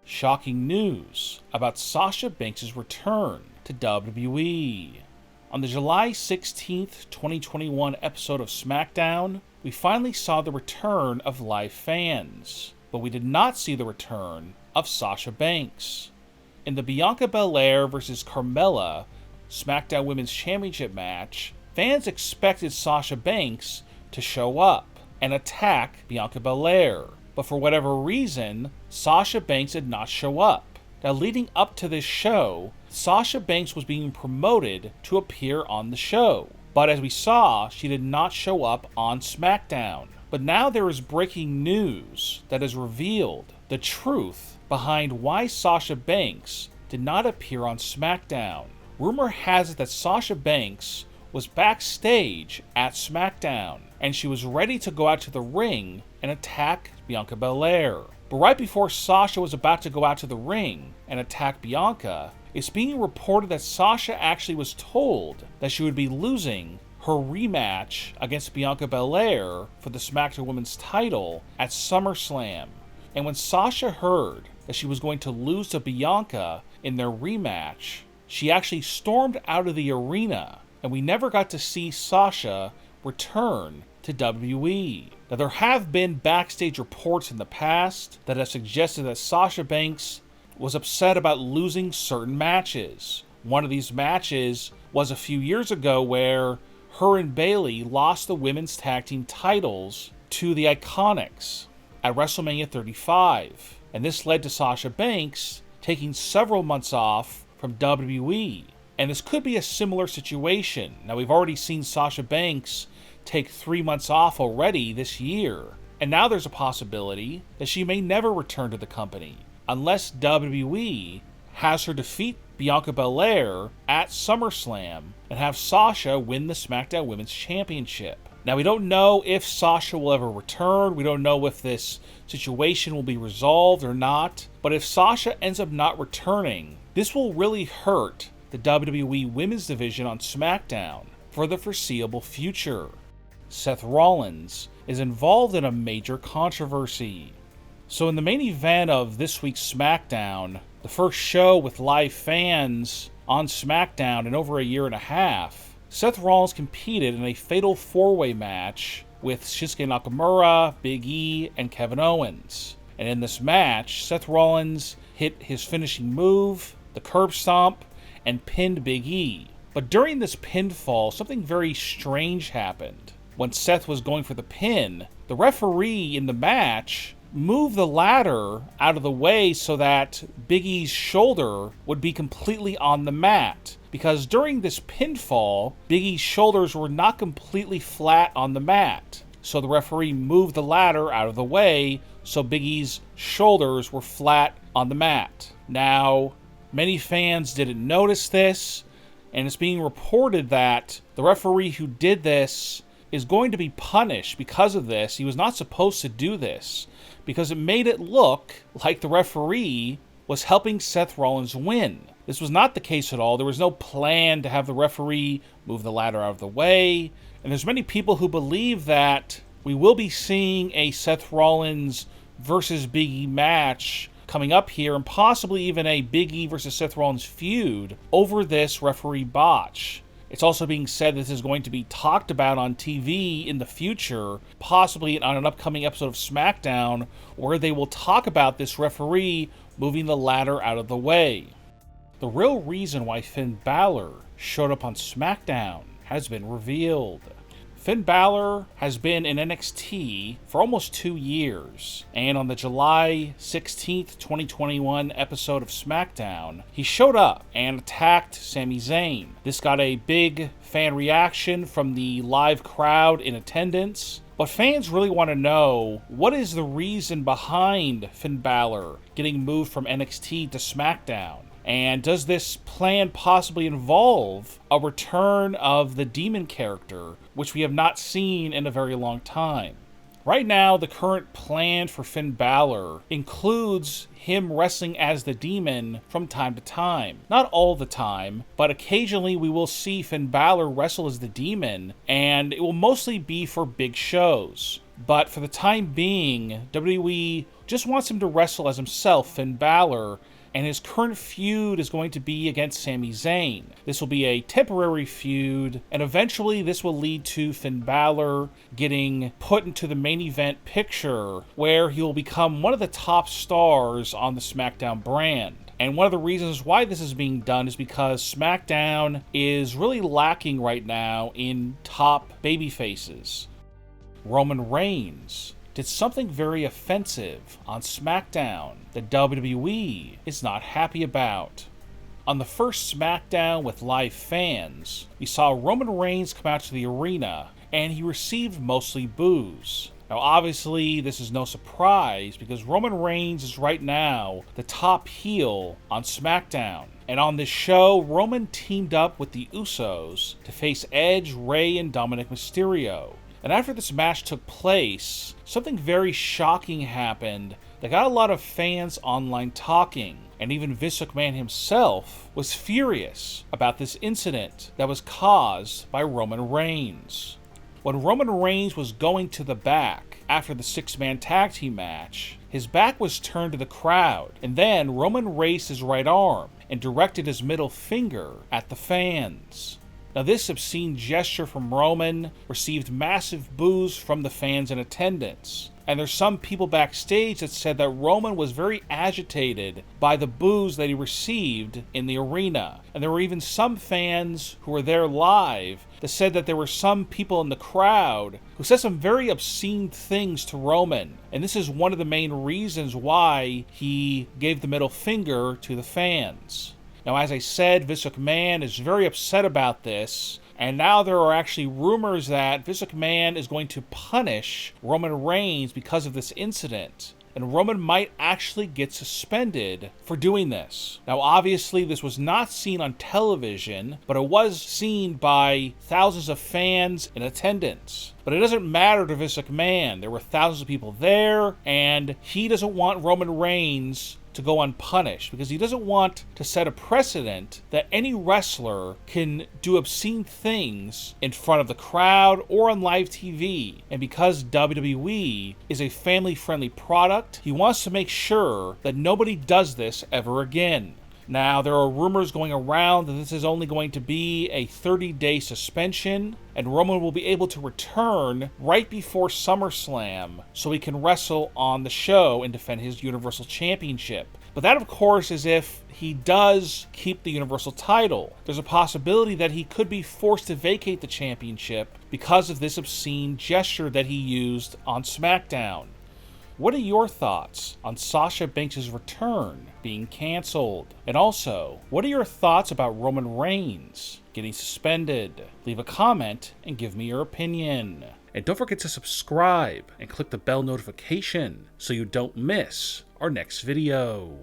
shocking news about Sasha Banks' return to WWE. On the July 16th, 2021 episode of SmackDown, we finally saw the return of live fans, but we did not see the return of Sasha Banks. In the Bianca Belair vs. Carmella SmackDown Women's Championship match, fans expected Sasha Banks to show up and attack Bianca Belair, but for whatever reason, Sasha Banks did not show up. Now, leading up to this show, Sasha Banks was being promoted to appear on the show, but as we saw, she did not show up on SmackDown. But now there is breaking news that has revealed the truth behind why Sasha Banks did not appear on SmackDown. Rumor has it that Sasha Banks was backstage at SmackDown, and she was ready to go out to the ring and attack Bianca Belair. But right before Sasha was about to go out to the ring and attack Bianca, it's being reported that Sasha actually was told that she would be losing her rematch against Bianca Belair for the SmackDown Women's title at SummerSlam. And when Sasha heard that she was going to lose to Bianca in their rematch, she actually stormed out of the arena, and we never got to see Sasha return to WWE. Now, there have been backstage reports in the past that have suggested that Sasha Banks was upset about losing certain matches. One of these matches was a few years ago where her and Bayley lost the women's tag team titles to the Iconics at WrestleMania 35. And this led to Sasha Banks taking several months off from WWE. And this could be a similar situation. Now, we've already seen Sasha Banks take 3 months off already this year. And now there's a possibility that she may never return to the company unless WWE has her defeat Bianca Belair at SummerSlam and have Sasha win the SmackDown Women's Championship. Now, we don't know if Sasha will ever return. We don't know if this situation will be resolved or not. But if Sasha ends up not returning, this will really hurt the WWE Women's Division on SmackDown for the foreseeable future. Seth Rollins is involved in a major controversy. So in the main event of this week's SmackDown, the first show with live fans on SmackDown in over a year and a half, Seth Rollins competed in a fatal four-way match with Shinsuke Nakamura, Big E, and Kevin Owens. And in this match, Seth Rollins hit his finishing move, the curb stomp, and pinned Big E. But during this pinfall, something very strange happened. When Seth was going for the pin, the referee in the match moved the ladder out of the way so that Big E's shoulder would be completely on the mat. Because during this pinfall, Big E's shoulders were not completely flat on the mat. So the referee moved the ladder out of the way so Big E's shoulders were flat on the mat. Now, many fans didn't notice this, and it's being reported that the referee who did this is going to be punished because of this. He was not supposed to do this because it made it look like the referee was helping Seth Rollins win. This was not the case at all. There was no plan to have the referee move the ladder out of the way. And there's many people who believe that we will be seeing a Seth Rollins versus Big E match coming up here, and possibly even a Big E versus Seth Rollins feud over this referee botch. It's also being said this is going to be talked about on TV in the future, possibly on an upcoming episode of SmackDown, where they will talk about this referee moving the ladder out of the way. The real reason why Finn Balor showed up on SmackDown has been revealed. Finn Balor has been in NXT for almost 2 years, and on the July 16th, 2021 episode of SmackDown, he showed up and attacked Sami Zayn. This got a big fan reaction from the live crowd in attendance, but fans really want to know what is the reason behind Finn Balor getting moved from NXT to SmackDown. And does this plan possibly involve a return of the Demon character, which we have not seen in a very long time? Right now, the current plan for Finn Balor includes him wrestling as the Demon from time to time. Not all the time, but occasionally we will see Finn Balor wrestle as the Demon, and it will mostly be for big shows. But for the time being, WWE just wants him to wrestle as himself, Finn Balor, and his current feud is going to be against Sami Zayn. This will be a temporary feud, and eventually this will lead to Finn Balor getting put into the main event picture, where he will become one of the top stars on the SmackDown brand. And one of the reasons why this is being done is because SmackDown is really lacking right now in top babyfaces. Roman Reigns did something very offensive on SmackDown that WWE is not happy about. On the first SmackDown with live fans, we saw Roman Reigns come out to the arena, and he received mostly boos. Now obviously this is no surprise because Roman Reigns is right now the top heel on SmackDown. And on this show, Roman teamed up with the Usos to face Edge, Rey, and Dominic Mysterio. And after this match took place, something very shocking happened that got a lot of fans online talking. And even Vince McMahon himself was furious about this incident that was caused by Roman Reigns. When Roman Reigns was going to the back after the six-man tag team match, his back was turned to the crowd, and then Roman raised his right arm and directed his middle finger at the fans. Now this obscene gesture from Roman received massive boos from the fans in attendance. And there's some people backstage that said that Roman was very agitated by the boos that he received in the arena. And there were even some fans who were there live that said that there were some people in the crowd who said some very obscene things to Roman. And this is one of the main reasons why he gave the middle finger to the fans. Now, as I said, Vince McMahon is very upset about this, and now there are actually rumors that Vince McMahon is going to punish Roman Reigns because of this incident, and Roman might actually get suspended for doing this. Now, obviously, this was not seen on television, but it was seen by thousands of fans in attendance. But it doesn't matter to Vince McMahon. There were thousands of people there, and he doesn't want Roman Reigns to go unpunished because he doesn't want to set a precedent that any wrestler can do obscene things in front of the crowd or on live TV. And because WWE is a family-friendly product, he wants to make sure that nobody does this ever again. Now, there are rumors going around that this is only going to be a 30-day suspension, and Roman will be able to return right before SummerSlam so he can wrestle on the show and defend his Universal Championship. But that, of course, is if he does keep the Universal title. There's a possibility that he could be forced to vacate the championship because of this obscene gesture that he used on SmackDown. What are your thoughts on Sasha Banks' return being canceled? And also, what are your thoughts about Roman Reigns getting suspended? Leave a comment and give me your opinion. And don't forget to subscribe and click the bell notification so you don't miss our next video.